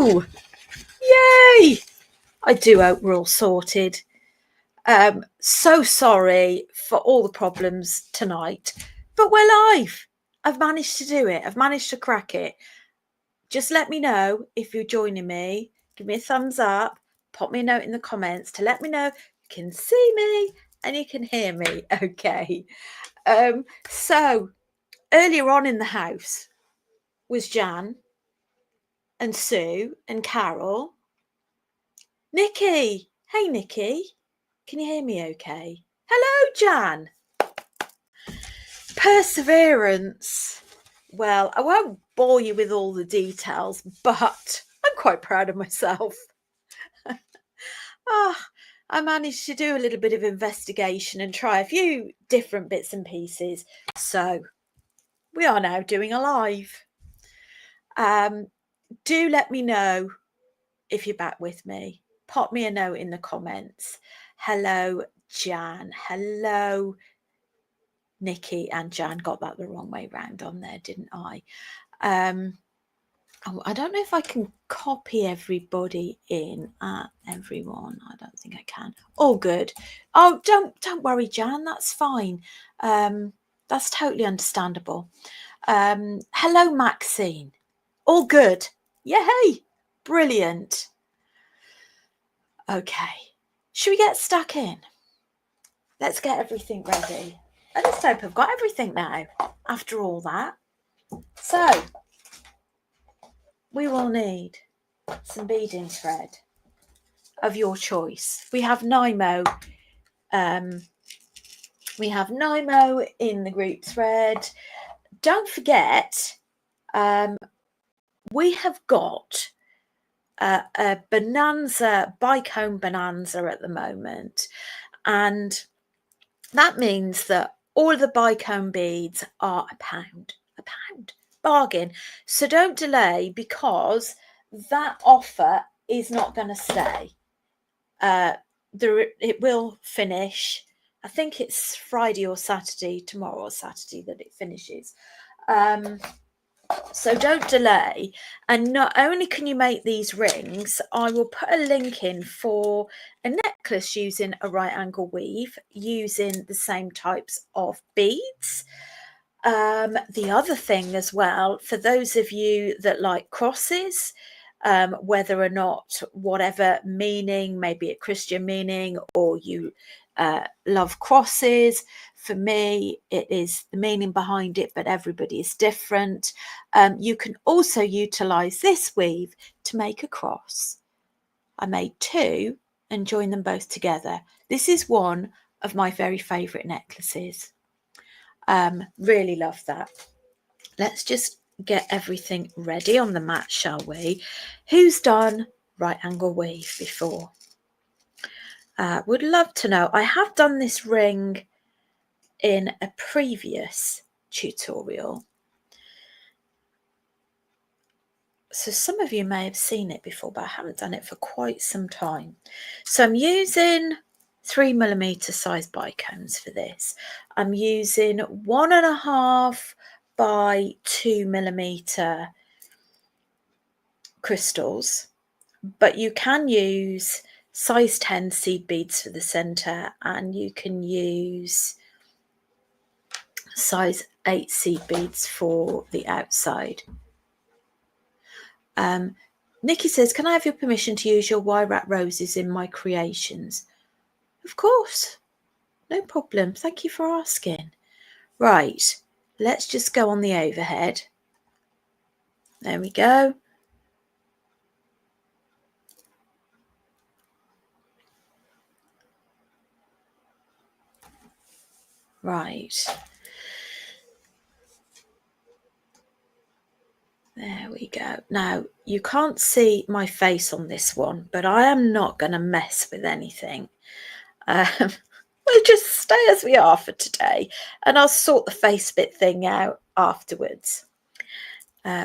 Hello! Yay! I do hope we're all sorted. So sorry for all the problems tonight, but we're live. I've managed to do it. I've managed to crack it. Just let me know if you're joining me. Give me a thumbs up. Pop me a note in the comments to let me know you can see me and you can hear me. Okay. So earlier on in the house was Jan and Sue and Carol. Nikki. Hey, Nikki. Can you hear me okay? Hello, Jan. Perseverance. Well, I won't bore you with all the details, but I'm quite proud of myself. I managed to do a little bit of investigation and try a few different bits and pieces. So we are now doing a live. Do let me know if you're back with me. Pop me a note in the comments. Hello, Jan. Hello, Nikki and Jan. Got that the wrong way round on there, didn't I? I don't know if I can copy everybody in. Everyone. I don't think I can. All good. Oh, don't worry, Jan. That's fine. That's totally understandable. Hello, Maxine. All good. Yay! Brilliant. Okay. Should we get stuck in? Let's get everything ready. I just hope I've got everything now after all that. So we will need some beading thread of your choice. We have Nymo. We have Nymo in the group thread. Don't forget, we have got a bonanza, bicone bonanza at the moment, and that means that all of the bicone beads are a pound, bargain. So don't delay, because that offer is not going to stay. It will finish. I think it's Friday or Saturday, tomorrow or Saturday, that it finishes. So don't delay. And not only can you make these rings, I will put a link in for a necklace using a right angle weave, using the same types of beads. The other thing as well, for those of you that like crosses, whether or not whatever meaning, maybe a Christian meaning, or you love crosses. For me, it is the meaning behind it, but everybody is different. You can also utilize this weave to make a cross. I made two and joined them both together. This is one of my very favorite necklaces. Really love that. Let's just get everything ready on the mat, shall we? Who's done right angle weave before? Would love to know. I have done this ring in a previous tutorial, so some of you may have seen it before, but I haven't done it for quite some time. So I'm using 3mm size bicones for this. I'm using 1.5 by 2mm crystals, but you can use size 10 seed beads for the center, and you can use size 8 seed beads for the outside. Nikki says, can I have your permission to use your wire wrap roses in my creations? Of course, no problem. Thank you for asking. Right, let's just go on the overhead. There we go. Right. There we go. Now, you can't see my face on this one, but I am not going to mess with anything. We'll just stay as we are for today, and I'll sort the face bit thing out afterwards.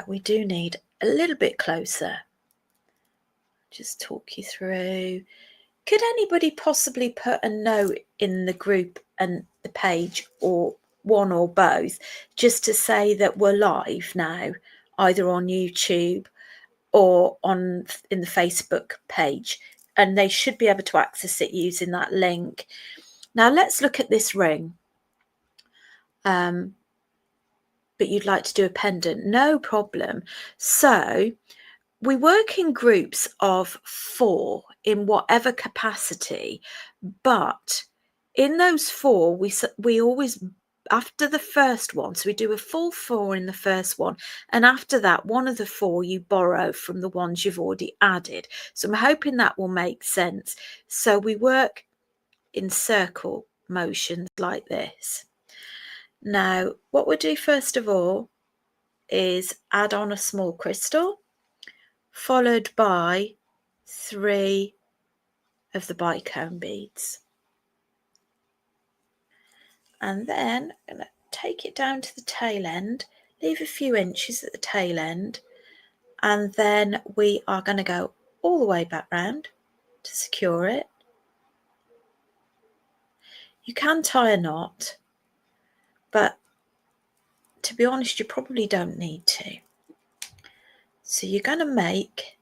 We do need a little bit closer. Just talk you through. Could anybody possibly put a note in the group and the page, or one or both, just to say that we're live now, either on YouTube or in the Facebook page, and they should be able to access it using that link. Now let's look at this ring. But you'd like to do a pendant, no problem. So we work in groups of 4 in whatever capacity, but in those 4 we always, after the first one, so we do a full 4 in the first one, and after that one of the 4 you borrow from the ones you've already added. So I'm hoping that will make sense. So we work in circle motions like this. Now what we'll do first of all is add on a small crystal, followed by 3 of the bicone beads. And then I'm going to take it down to the tail end, leave a few inches at the tail end, and then we are going to go all the way back round to secure it. You can tie a knot, but to be honest, you probably don't need to. So you're going to make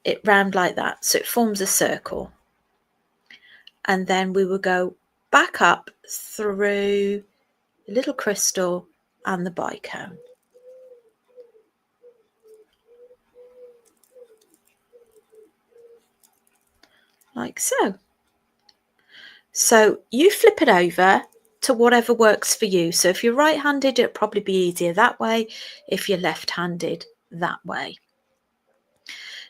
it round like that, so it forms a circle. And then we will go back up through the little crystal and the bicone. Like so. So you flip it over to whatever works for you. So if you're right-handed, it'll probably be easier that way. If you're left-handed, that way.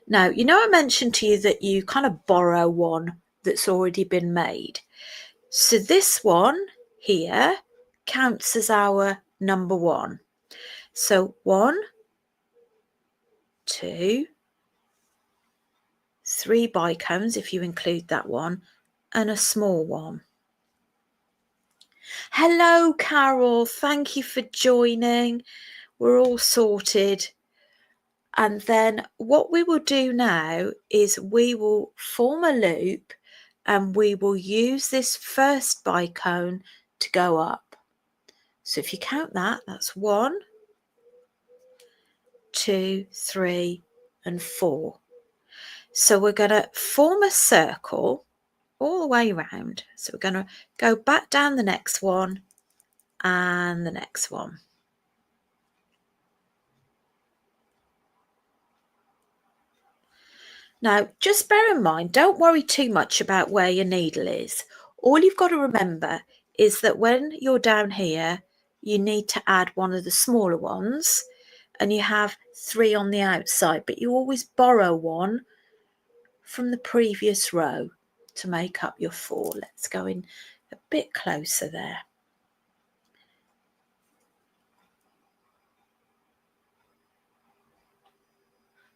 Now, you know I mentioned to you that you kind of borrow one that's already been made. So this one here counts as our number 1. So 1, 2, 3 bicones if you include that one, and a small one. Hello Carol, thank you for joining. We're all sorted. And then what we will do now is we will form a loop and we will use this first bicone to go up. So if you count that, that's 1, 2, 3 and 4. So we're going to form a circle all the way around. So we're going to go back down the next one and the next one. Now, just bear in mind, don't worry too much about where your needle is. All you've got to remember is that when you're down here, you need to add one of the smaller ones, and you have 3 on the outside, but you always borrow one from the previous row to make up your 4. Let's go in a bit closer there.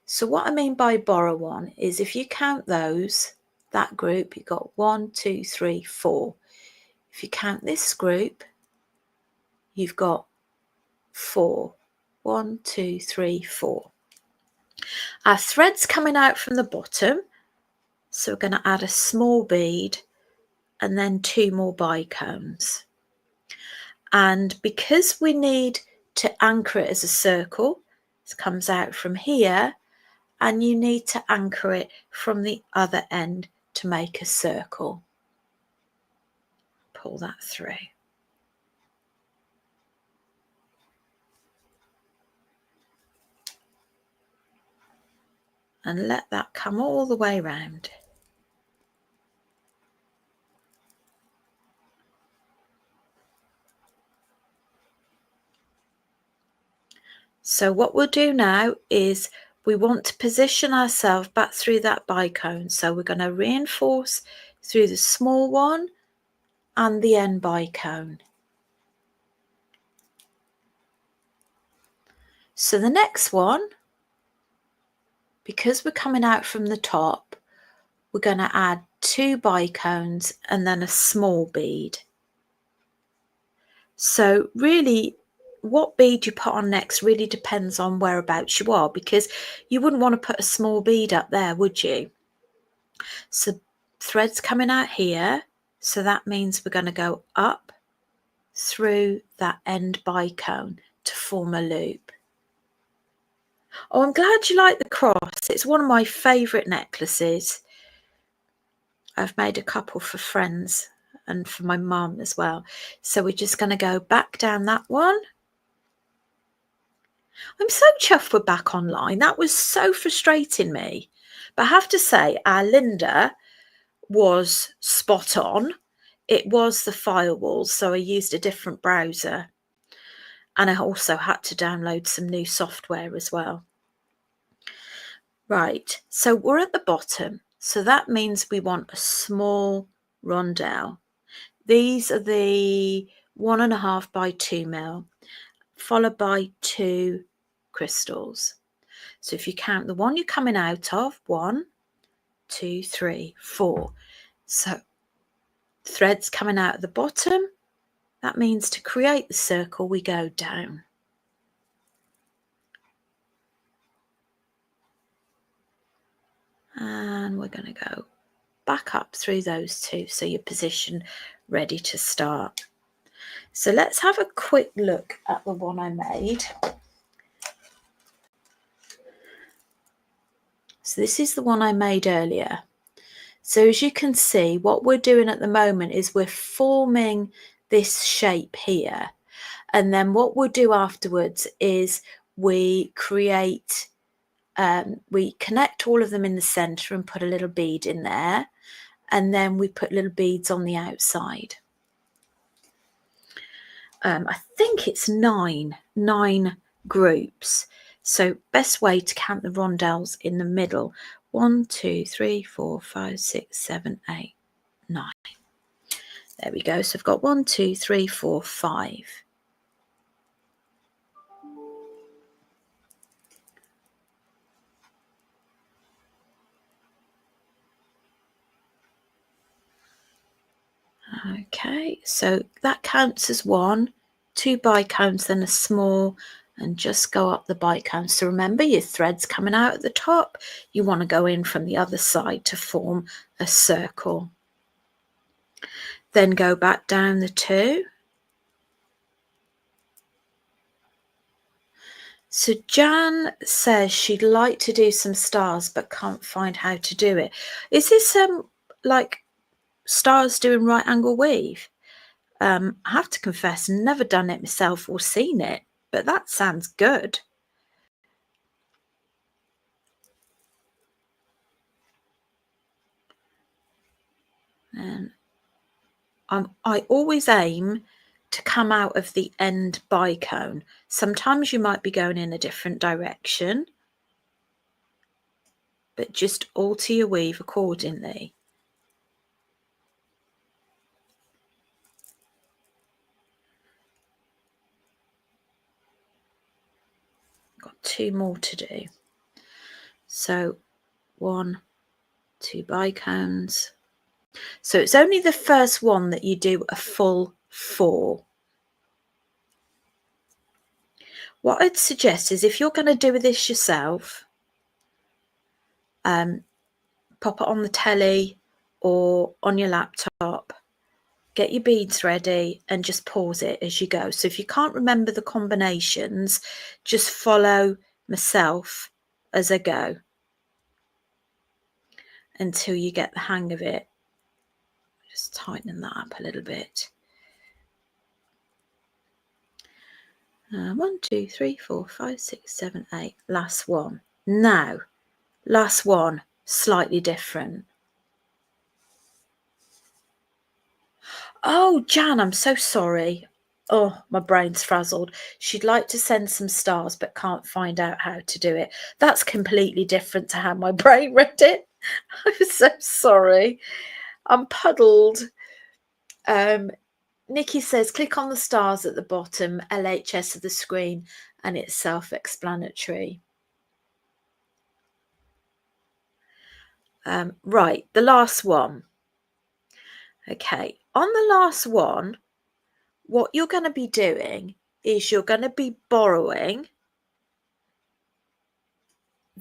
So what I mean by borrow one is if you count those, that group, you've got 1, 2, 3, 4. If you count this group, you've got 4. 1, 2, 3, 4. Our thread's coming out from the bottom, so we're going to add a small bead and then 2 more bicones. And because we need to anchor it as a circle, it comes out from here, and you need to anchor it from the other end to make a circle. Pull that through. And let that come all the way round. So what we'll do now is we want to position ourselves back through that bicone. So we're going to reinforce through the small one and the end bicone. So the next one, because we're coming out from the top, we're going to add 2 bicones and then a small bead. So really, what bead you put on next really depends on whereabouts you are, because you wouldn't want to put a small bead up there, would you? So thread's coming out here, so that means we're going to go up through that end bicone to form a loop. Oh, I'm glad you like the cross. It's one of my favourite necklaces. I've made a couple for friends and for my mum as well. So we're just going to go back down that one. I'm so chuffed we're back online. That was so frustrating me. But I have to say, our Linda was spot on. It was the firewall, so I used a different browser. And I also had to download some new software as well. Right, so we're at the bottom. So that means we want a small rondelle. These are the 1.5 by 2 mil, followed by 2 crystals. So if you count the one you're coming out of, 1, 2, 3, 4. So threads coming out at the bottom. That means to create the circle, we go down. And we're going to go back up through those 2, so you're positioned ready to start. So let's have a quick look at the one I made. So this is the one I made earlier. So as you can see, what we're doing at the moment is we're forming this shape here. And then what we'll do afterwards is we create, we connect all of them in the center and put a little bead in there. And then we put little beads on the outside. I think it's nine groups. So best way to count the rondelles in the middle. 1, 2, 3, 4, 5, 6, 7, 8, 9. There we go. So I've got 1, 2, 3, 4, 5. Okay, so that counts as 1, 2 bicones, then a small, and just go up the bicone. So remember, your thread's coming out at the top. You want to go in from the other side to form a circle. Then go back down the 2. So Jan says she'd like to do some stars but can't find how to do it. Is this like stars doing right angle weave? I have to confess, never done it myself or seen it, but that sounds good. And I always aim to come out of the end bicone. Sometimes you might be going in a different direction, but just alter your weave accordingly. Got 2 more to do. So 1, 2 bicones. So it's only the first one that you do a full 4. What I'd suggest is if you're going to do this yourself, pop it on the telly or on your laptop, get your beads ready and just pause it as you go. So if you can't remember the combinations, just follow myself as I go until you get the hang of it. Just tightening that up a little bit. 1, 2, 3, 4, 5, 6, 7, 8. Last one. Now, last one, slightly different. Oh, Jan, I'm so sorry. Oh, my brain's frazzled. She'd like to send some stars but can't find out how to do it. That's completely different to how my brain read it. I'm so sorry. I'm puddled. Nikki says, click on the stars at the bottom, LHS of the screen, and it's self-explanatory. Right, the last one. Okay, on the last one, what you're going to be doing is you're going to be borrowing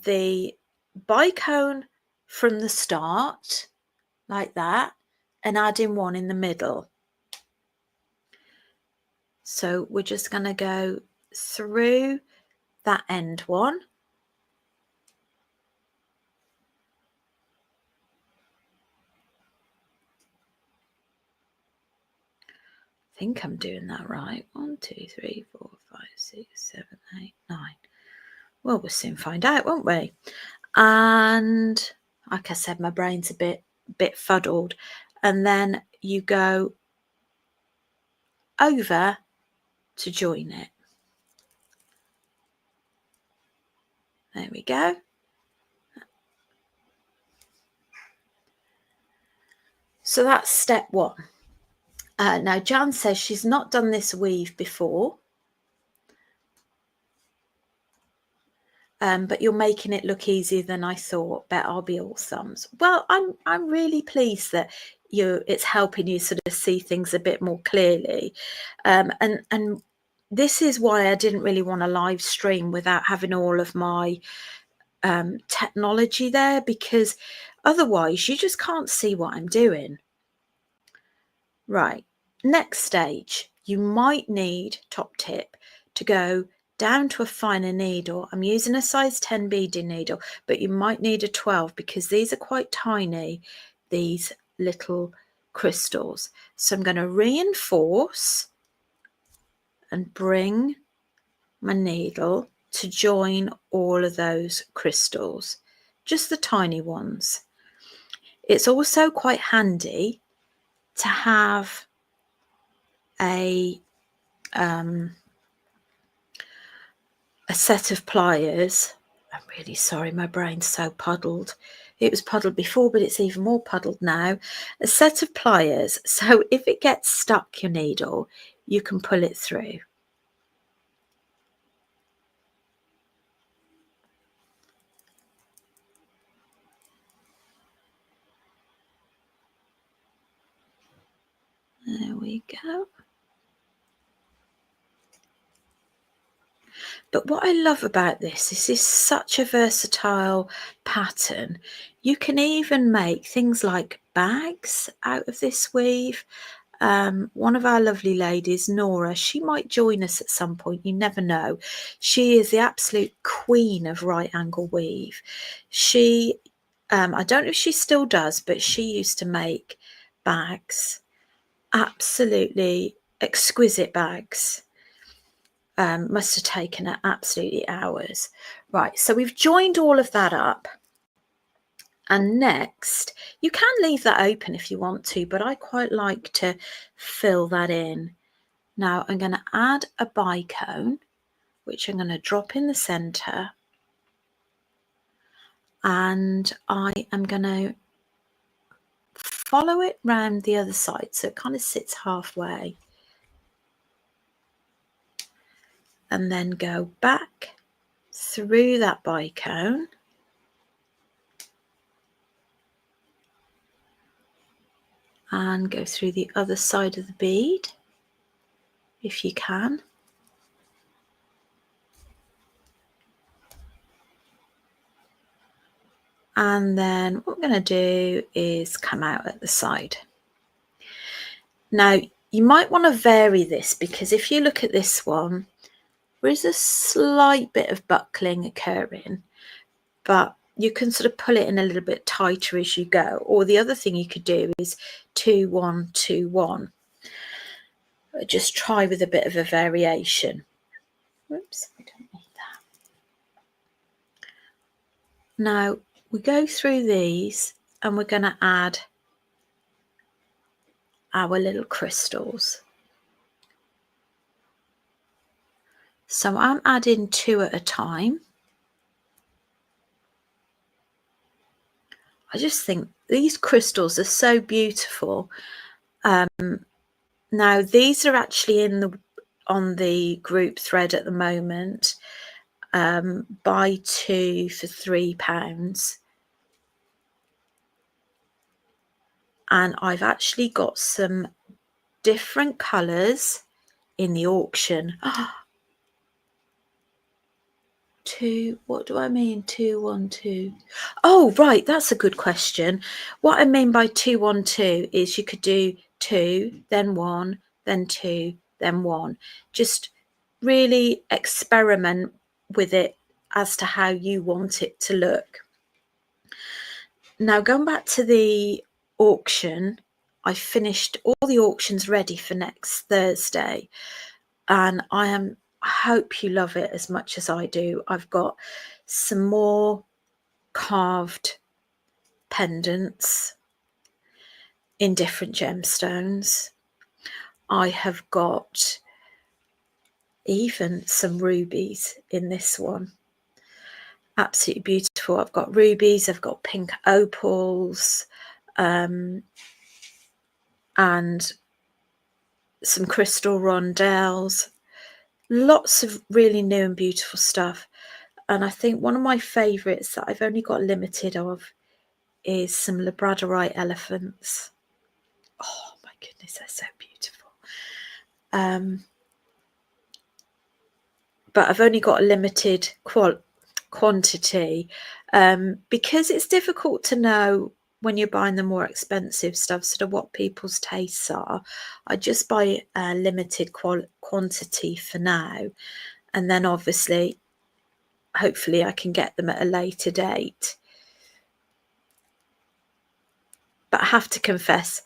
the bicone from the start, like that, and adding one in the middle. So we're just going to go through that end one think I'm doing that right. 1, 2, 3, 4, 5, 6, 7, 8, 9. Well, we'll soon find out, won't we? And like I said, my brain's a bit fuddled. And then you go over to join it. There we go. So that's step 1. Now Jan says she's not done this weave before, but you're making it look easier than I thought. Bet I'll be all thumbs. Well, I'm really pleased that it's helping you sort of see things a bit more clearly, and this is why I didn't really want to live stream without having all of my technology there, because otherwise you just can't see what I'm doing. Right, next stage, you might need, top tip, to go down to a finer needle. I'm using a size 10 beading needle, but you might need a 12 because these are quite tiny, these little crystals. So I'm going to reinforce and bring my needle to join all of those crystals, just the tiny ones. It's also quite handy to have a set of pliers. I'm really sorry, my brain's so puddled. It was puddled before, but it's even more puddled now. A set of pliers, so if it gets stuck, your needle, you can pull it through. There we go. But what I love about this is such a versatile pattern. You can even make things like bags out of this weave. One of our lovely ladies, Nora, she might join us at some point. You never know. She is the absolute queen of right angle weave. She, I don't know if she still does, but she used to make bags, absolutely exquisite bags. Must have taken her absolutely hours. Right, so we've joined all of that up. And next, you can leave that open if you want to, but I quite like to fill that in. Now I'm going to add a bicone, which I'm going to drop in the center. And I am going to follow it round the other side so it kind of sits halfway. And then go back through that bicone. And go through the other side of the bead, if you can. And then what we're going to do is come out at the side. Now, you might want to vary this because if you look at this one, there is a slight bit of buckling occurring, but you can sort of pull it in a little bit tighter as you go. Or the other thing you could do is 2, 1, 2, 1. Just try with a bit of a variation. Whoops, I don't need that. Now we go through these and we're going to add our little crystals. So I'm adding 2 at a time. I just think these crystals are so beautiful. Now these are actually on the group thread at the moment. Buy 2 for £3. And I've actually got some different colours in the auction. 2, what do I mean? 2, 1, 2. Oh, right, that's a good question. What I mean by 2, 1, 2 is you could do 2, then 1, then 2, then 1. Just really experiment with it as to how you want it to look. Now, going back to the auction, I finished all the auctions ready for next Thursday, and I hope you love it as much as I do. I've got some more carved pendants in different gemstones. I have got even some rubies in this one. Absolutely beautiful. I've got rubies, I've got pink opals, and some crystal rondelles. Lots of really new and beautiful stuff. And I think one of my favourites that I've only got limited of is some labradorite elephants. Oh my goodness, they're so beautiful. But I've only got a limited quantity because it's difficult to know when you're buying the more expensive stuff sort of what people's tastes are. I just buy a limited quantity for now, and then obviously hopefully I can get them at a later date. But I have to confess,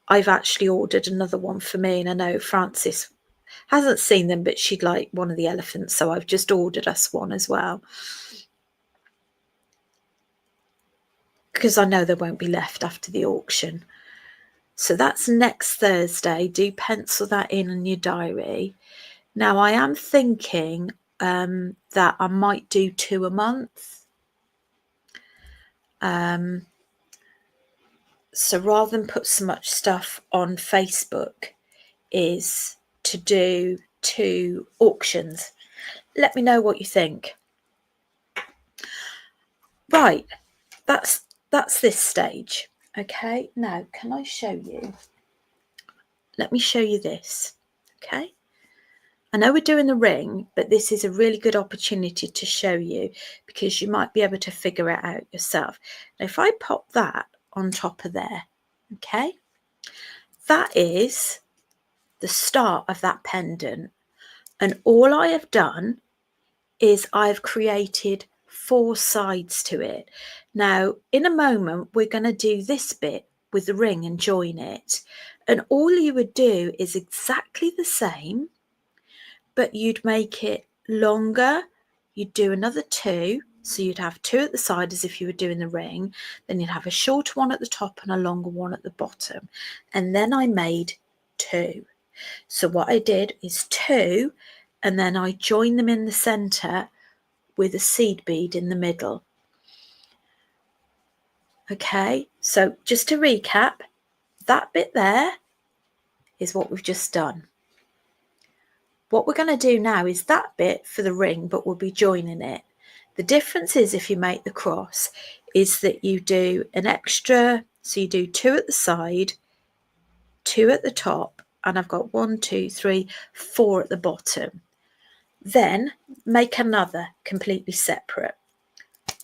I've actually ordered another one for me, and I know Frances hasn't seen them, but she'd like one of the elephants, so I've just ordered us one as well, because I know there won't be left after the auction. So that's next Thursday. Do pencil that in your diary. Now I am thinking that I might do 2 a month. So rather than put so much stuff on Facebook, is to do 2 auctions. Let me know what you think. Right, that's this stage. Okay, now can I show you? Let me show you this. Okay, I know we're doing the ring, but this is a really good opportunity to show you because you might be able to figure it out yourself. Now, if I pop that on top of there, okay, that is the start of that pendant. And all I have done is I've created 4 sides to it. Now, in a moment, we're going to do this bit with the ring and join it. And all you would do is exactly the same, but you'd make it longer. You'd do another 2. So you'd have 2 at the side as if you were doing the ring. Then you'd have a shorter one at the top and a longer one at the bottom. And then I made 2. So what I did is 2, and then I joined them in the center with a seed bead in the middle. Okay, so just to recap, that bit there is what we've just done. What we're going to do now is that bit for the ring, but we'll be joining it. The difference is if you make the cross is that you do an extra, so you do 2 at the side, 2 at the top, and I've got 1, 2, 3, 4 at the bottom. Then make another completely separate.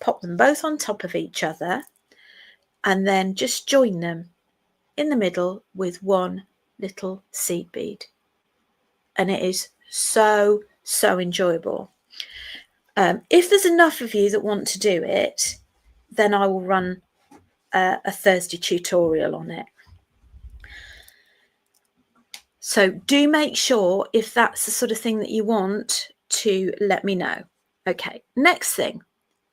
Pop them both on top of each other and then just join them in the middle with 1 little seed bead. And it is so enjoyable. If there's enough of you that want to do it, then I will run a Thursday tutorial on it. So do make sure, if that's the sort of thing that you want, to let me know. Okay, next thing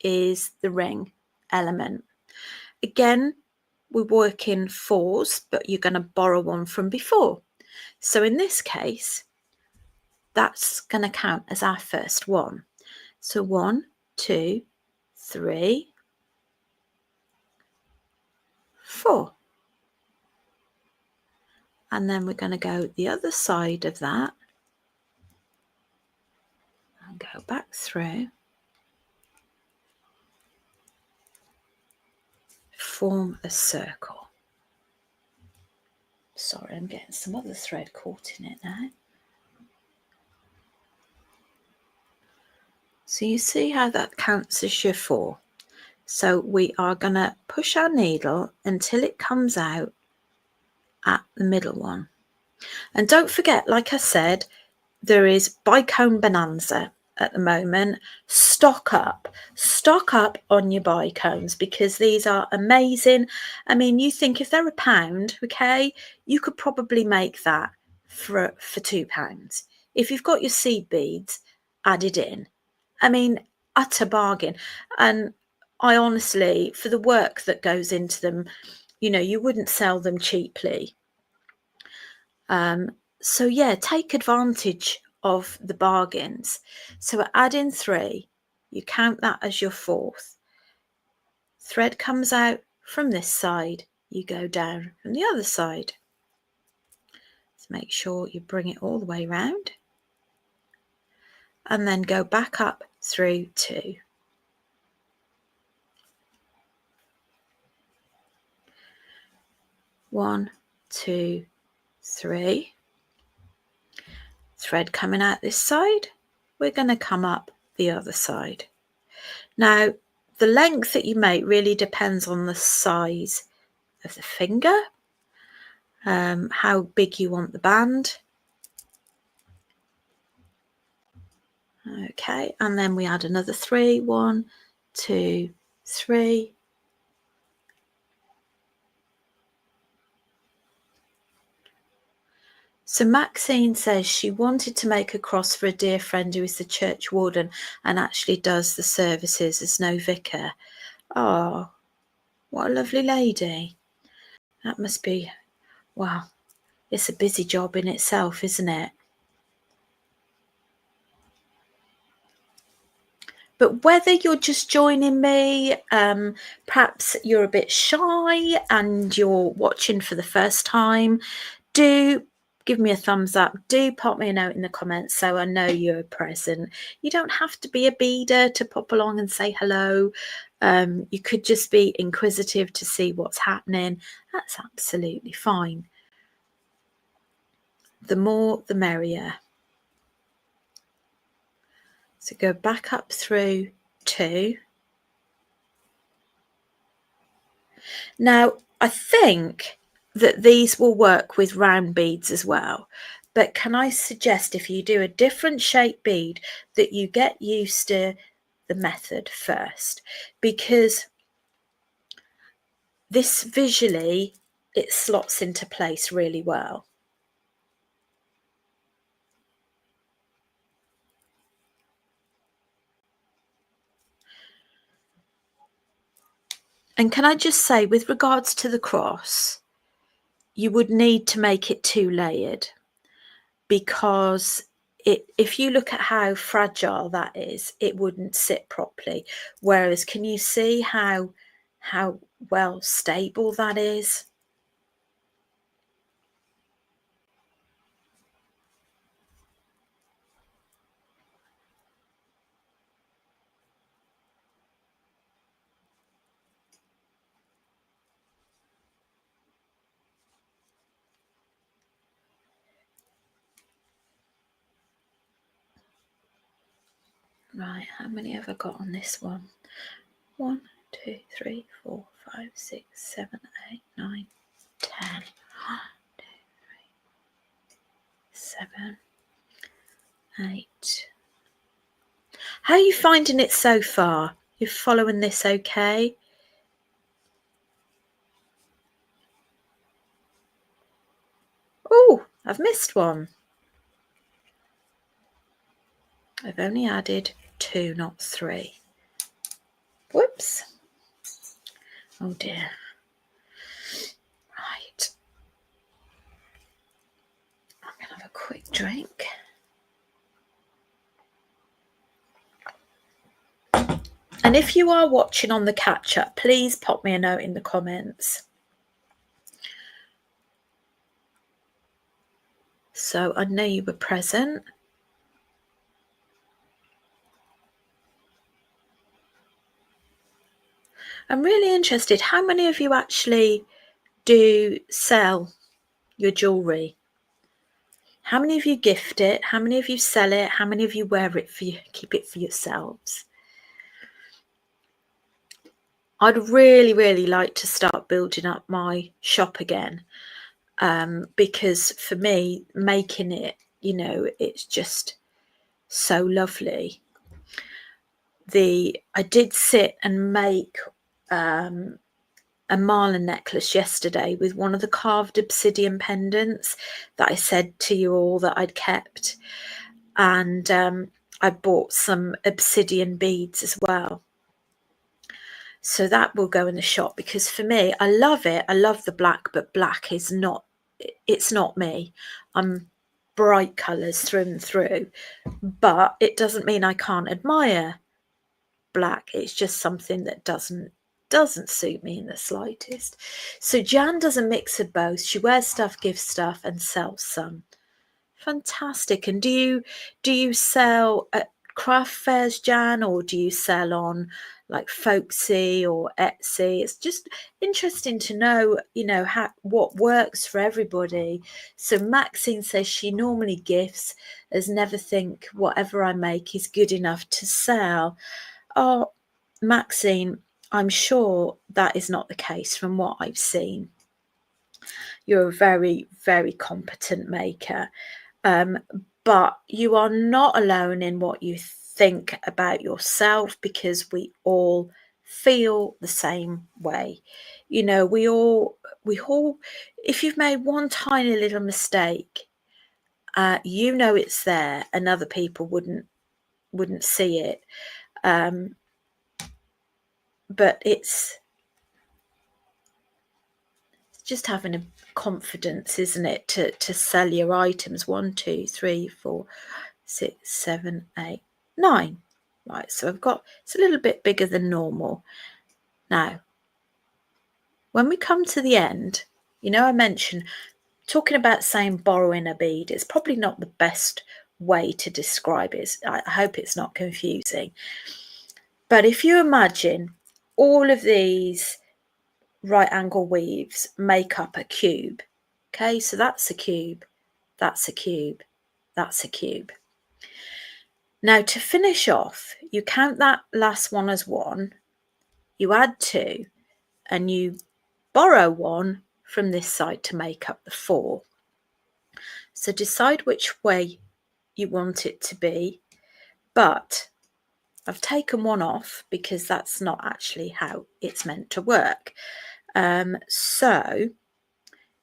is the ring element. Again, we work in 4s, but you're going to borrow one from before. So in this case, that's going to count as our first one. So 1, 2, 3, 4. And then we're going to go the other side of that and go back through, form a circle. Sorry, I'm getting some other thread caught in it now. So you see how that counts as your 4. So we are going to push our needle until it comes out at the middle one. And don't forget, like I said, there is bicone bonanza. at the moment. Stock up on your bicones, because these are amazing. I mean, you think if they're £1, okay, you could probably make that for £2 if you've got your seed beads added in. I mean, utter bargain. And I honestly, for the work that goes into them, you know, you wouldn't sell them cheaply. So yeah, take advantage of the bargains. So we're adding 3, you count that as your 4th. Thread comes out from this side, you go down from the other side. So make sure you bring it all the way round and then go back up through 2. One, 2, 3. Thread coming out this side, we're going to come up the other side. Now, the length that you make really depends on the size of the finger, how big you want the band. Okay, and then we add another 3. 1, 2, 3. So Maxine says she wanted to make a cross for a dear friend who is the church warden and actually does the services as no vicar. Oh, what a lovely lady. That must be, wow, it's a busy job in itself, isn't it? But whether you're just joining me, perhaps you're a bit shy and you're watching for the first time, do give me a thumbs up. Do pop me a note in the comments so I know you're present. You don't have to be a beader to pop along and say hello. You could just be inquisitive to see what's happening. That's absolutely fine. The more, the merrier. So go back up through 2. Now, I think that these will work with round beads as well. But can I suggest, if you do a different shape bead, that you get used to the method first, because this visually, it slots into place really well. And can I just say, with regards to the cross, you would need to make it 2 layered, because if you look at how fragile that is, it wouldn't sit properly. Whereas, can you see how well stable that is? Right, how many have I got on this one? 1, 2, 3, 4, 5, 6, 7, 8, 9, 10. 1, 2, 3, 7, 8. How are you finding it so far? You're following this okay? Oh, I've missed one. I've only added 2, not 3. Whoops. Oh dear. Right. I'm going to have a quick drink. And if you are watching on the catch-up, please pop me a note in the comments. So I know you were present. I'm really interested, how many of you actually do sell your jewellery? How many of you gift it? How many of you sell it? How many of you wear it for you, keep it for yourselves? I'd really, really like to start building up my shop again, because for me, making it, you know, it's just so lovely. I did sit and make a mala necklace yesterday with one of the carved obsidian pendants that I said to you all that I'd kept, and I bought some obsidian beads as well. So that will go in the shop, because for me, I love it. I love the black, but black is not, it's not me. I'm bright colours through and through, but it doesn't mean I can't admire black. It's just something that doesn't suit me in the slightest. So Jan does a mix of both. She wears stuff, gives stuff, and sells some. Fantastic. And do you sell at craft fairs, Jan, or do you sell on like Folksy or Etsy? It's just interesting to know, what works for everybody. So Maxine says she normally gifts, as never think whatever I make is good enough to sell. Oh, Maxine, I'm sure that is not the case from what I've seen. You're a very, very competent maker. But you are not alone in what you think about yourself, because we all feel the same way. We all, if you've made one tiny little mistake, it's there, and other people wouldn't see it. But it's just having a confidence, isn't it, to sell your items. 1, 2, 3, 4, 6, 7, 8, 9. Right, so it's a little bit bigger than normal. Now, when we come to the end, I mentioned talking about saying borrowing a bead. It's probably not the best way to describe it. I hope it's not confusing. But if you imagine all of these right angle weaves make up a cube. Okay, so that's a cube, that's a cube, that's a cube. Now to finish off, you count that last one as 1, you add 2, and you borrow 1 from this side to make up the 4. So decide which way you want it to be, but I've taken 1 off because that's not actually how it's meant to work. So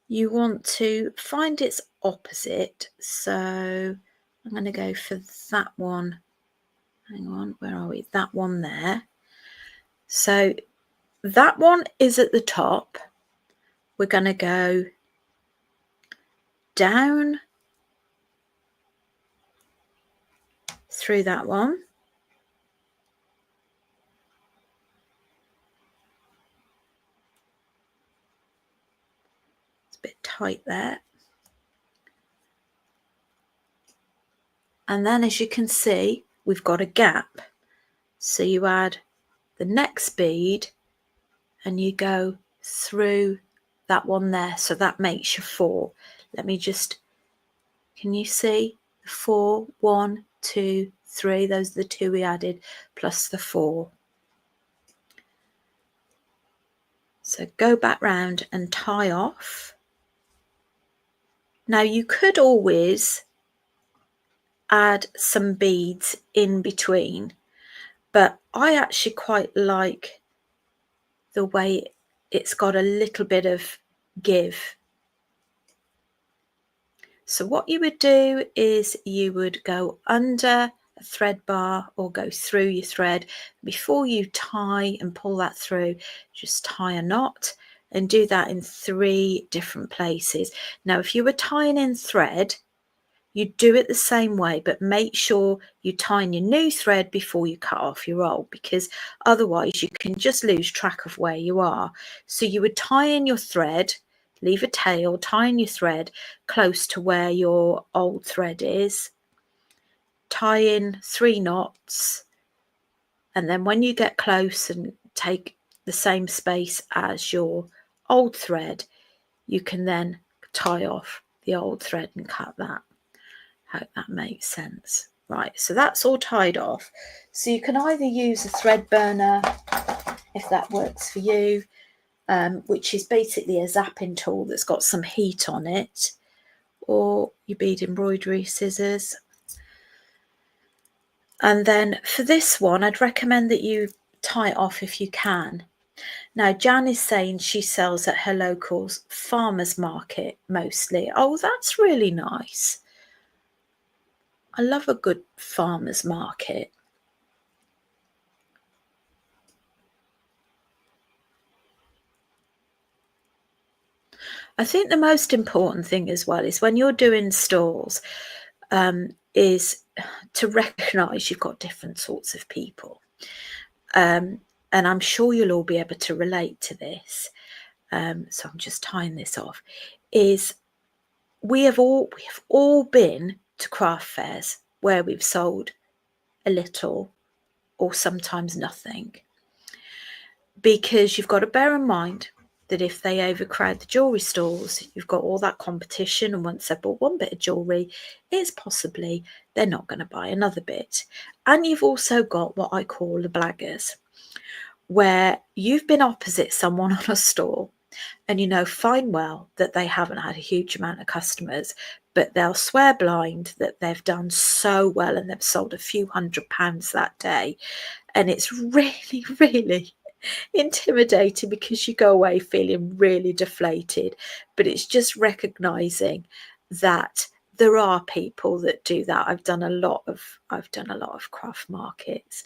you want to find its opposite. So I'm going to go for that one. Hang on, where are we? That one there. So that one is at the top. We're going to go down through that one. It's a bit tight there. And then, as you can see, we've got a gap. So you add the next bead and you go through that one there. So that makes your 4. Let me just, can you see? 4, 1, 2, 3. Those are the 2 we added, plus the 4. So go back round and tie off. Now you could always add some beads in between, but I actually quite like the way it's got a little bit of give. So what you would do is you would go under a thread bar or go through your thread. Before you tie and pull that through, just tie a knot and do that in 3 different places. Now, if you were tying in thread, you do it the same way, but make sure you tie in your new thread before you cut off your old, because otherwise you can just lose track of where you are. So you would tie in your thread, leave a tail, tie in your thread close to where your old thread is, tie in 3 knots, and then when you get close and take the same space as your old thread, you can then tie off the old thread and cut that. Hope that makes sense. Right, so that's all tied off. So you can either use a thread burner if that works for you, which is basically a zapping tool that's got some heat on it, or your bead embroidery scissors. And then for this one, I'd recommend that you tie it off if you can. Now, Jan is saying she sells at her local farmer's market mostly. Oh, that's really nice. I love a good farmer's market. I think the most important thing as well is when you're doing stalls, is to recognise you've got different sorts of people. And I'm sure you'll all be able to relate to this. So I'm just tying this off. Is we have all been to craft fairs where we've sold a little or sometimes nothing, because you've got to bear in mind that if they overcrowd the jewellery stalls, you've got all that competition, and once they've bought one bit of jewellery, it's possibly they're not going to buy another bit. And you've also got what I call the blaggers, where you've been opposite someone on a stall and you know fine well that they haven't had a huge amount of customers, but they'll swear blind that they've done so well and they've sold a few £100s that day. And it's really, really intimidating because you go away feeling really deflated. But it's just recognizing that there are people that do that. I've done a lot of craft markets.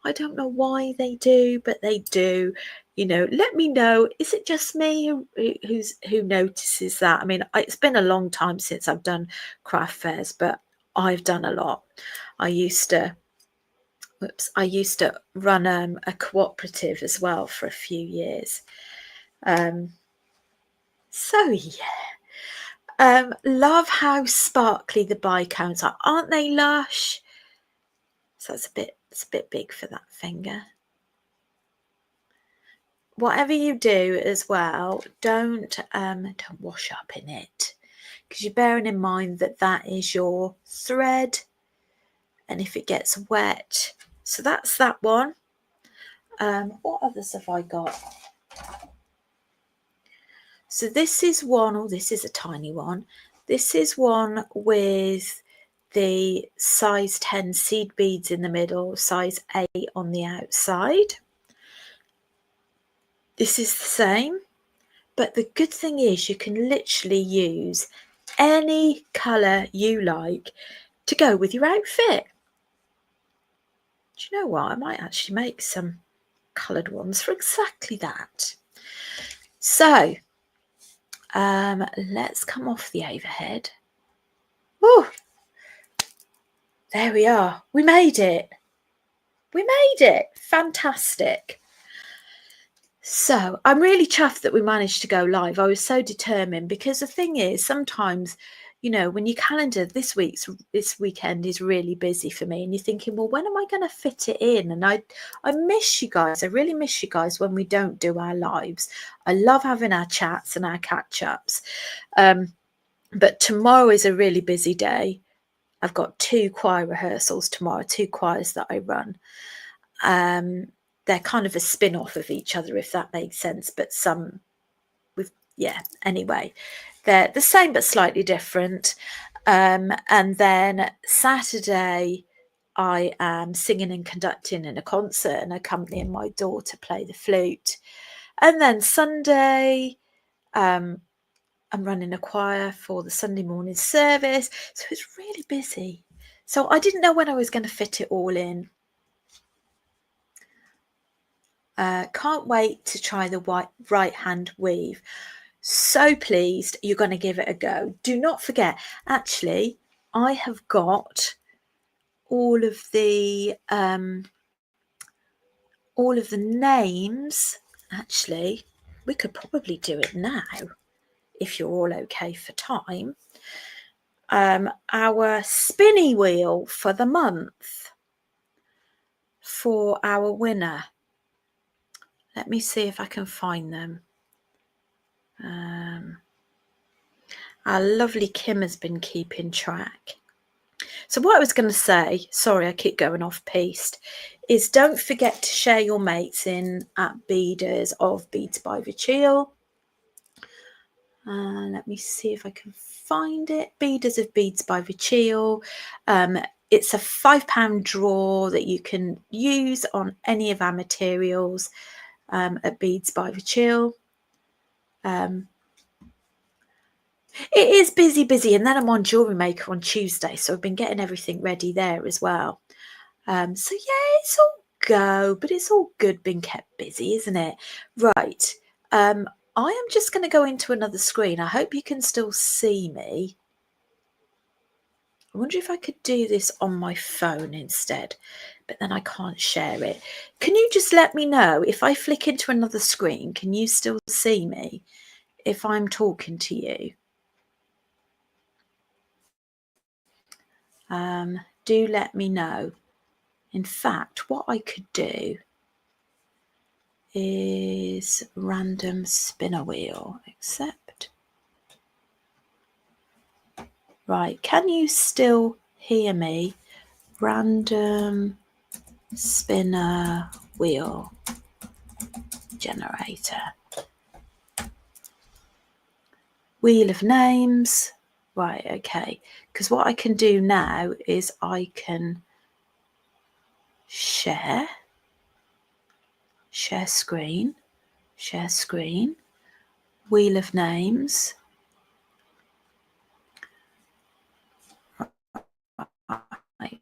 I don't know why they do, but they do. Let me know. Is it just me who notices that? I mean, it's been a long time since I've done craft fairs, but I've done a lot. I used to run a cooperative as well for a few years. So yeah, love how sparkly the bicones are. Aren't they lush? So it's a bit big for that finger. Whatever you do as well, don't wash up in it, because you're bearing in mind that is your thread, and if it gets wet. So that's that one. What others have I got? So this is one, oh, this is a tiny one. This is one with the size 10 seed beads in the middle, size 8 on the outside. This is the same, but the good thing is you can literally use any colour you like to go with your outfit. Do you know what? I might actually make some coloured ones for exactly that. So let's come off the overhead. Oh, there we are. We made it. We made it. Fantastic. So I'm really chuffed that we managed to go live. I was so determined, because the thing is, sometimes, when your calendar this weekend is really busy for me, and you're thinking, well, when am I going to fit it in? And I miss you guys. I really miss you guys when we don't do our lives. I love having our chats and our catch-ups. But tomorrow is a really busy day. I've got 2 choir rehearsals tomorrow, 2 choirs that I run. They're kind of a spin-off of each other, if that makes sense, but anyway, they're the same but slightly different. And then Saturday I am singing and conducting in a concert and accompanying my daughter play the flute. And then Sunday I'm running a choir for the Sunday morning service, so it's really busy. So I didn't know when I was going to fit it all in. Can't wait to try the right hand weave. So pleased you're going to give it a go. Do not forget, actually, I have got all of the names. Actually, we could probably do it now if you're all okay for time. Our spinny wheel for the month for our winner. Let me see if I can find them. Our lovely Kim has been keeping track. So what I was going to say, sorry, I keep going off piste, is don't forget to share your mates in at Beaders of Beads by Vichil. Let me see if I can find it. Beaders of Beads by Vichil. it's a £5 draw that you can use on any of our materials at Beads by the Chill. It is busy, and then I'm on Jewellery Maker on Tuesday, so I've been getting everything ready there as well. So yeah, it's all go, but it's all good being kept busy, isn't it? Right. I am just going to go into another screen. I hope you can still see me. I wonder if I could do this on my phone instead, but then I can't share it. Can you just let me know if I flick into another screen, can you still see me if I'm talking to you? Do let me know. In fact, what I could do is random spinner wheel, accept. Right, can you still hear me? Random spinner wheel generator. Wheel of names. Right, okay. Because what I can do now is I can share screen, wheel of names. Right.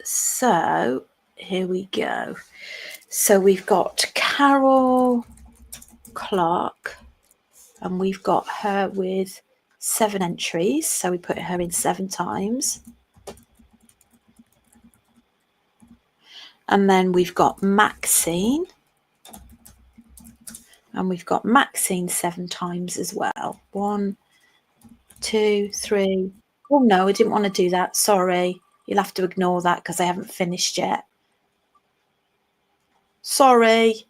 So here we go. So we've got Carol Clark, and we've got her with 7 entries. So we put her in 7 times. And then we've got Maxine. And we've got Maxine 7 times as well. 1, 2, 3. Oh no, I didn't want to do that. Sorry. You'll have to ignore that because I haven't finished yet. Sorry.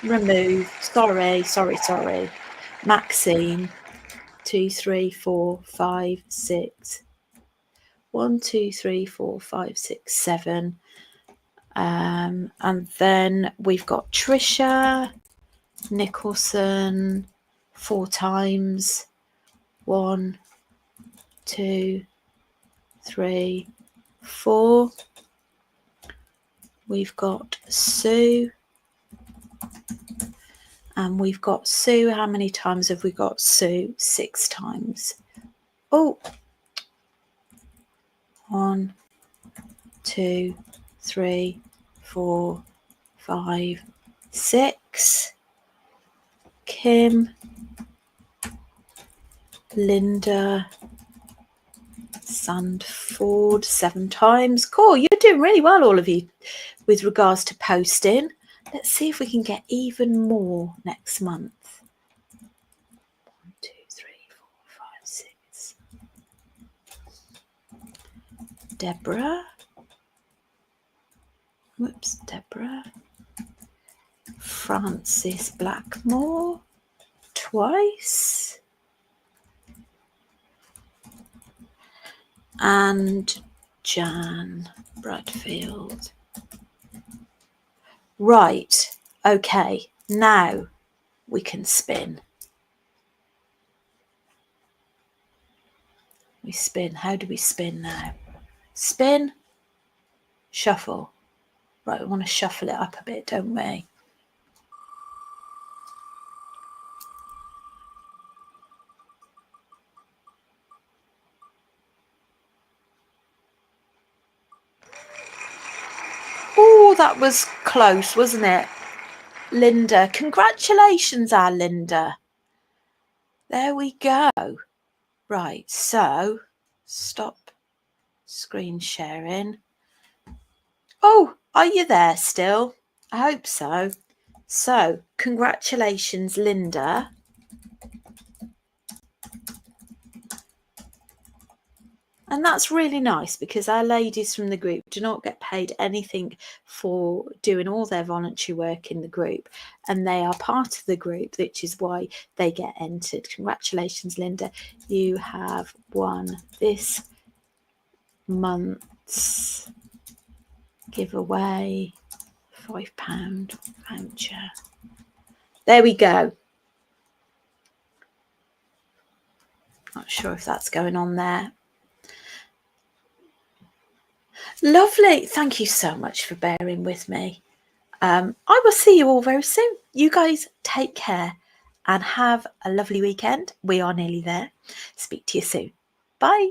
Remove. Sorry. Maxine. 2, 3, 4, 5, 6. 1, 2, 3, 4, 5, 6, 7. And then we've got Trisha Nicholson 4 times. 1, 2, 3, 4. We've got Sue. And we've got Sue. How many times have we got Sue? 6 times. Oh. 1, 2, 3, 4, 5, 6. Kim. Linda. Sandford 7 times. Cool, you're doing really well, all of you, with regards to posting. Let's see if we can get even more next month. 1, 2, 3, 4, 5, 6. Deborah. Whoops, Deborah. Francis Blackmore. Twice. And Jan Bradfield. Right, okay, now we can spin. We spin. How do we spin now? Spin, shuffle. Right, we want to shuffle it up a bit, don't we? Oh, that was close, wasn't it? Linda, congratulations, our Linda. There we go. Right, so stop screen sharing. Oh, are you there still? I hope so. So, congratulations, Linda. And that's really nice because our ladies from the group do not get paid anything for doing all their voluntary work in the group. And they are part of the group, which is why they get entered. Congratulations, Linda. You have won this month's giveaway £5 voucher. There we go. Not sure if that's going on there. Lovely. Thank you so much for bearing with me. I will see you all very soon. You guys take care and have a lovely weekend. We are nearly there. Speak to you soon. Bye.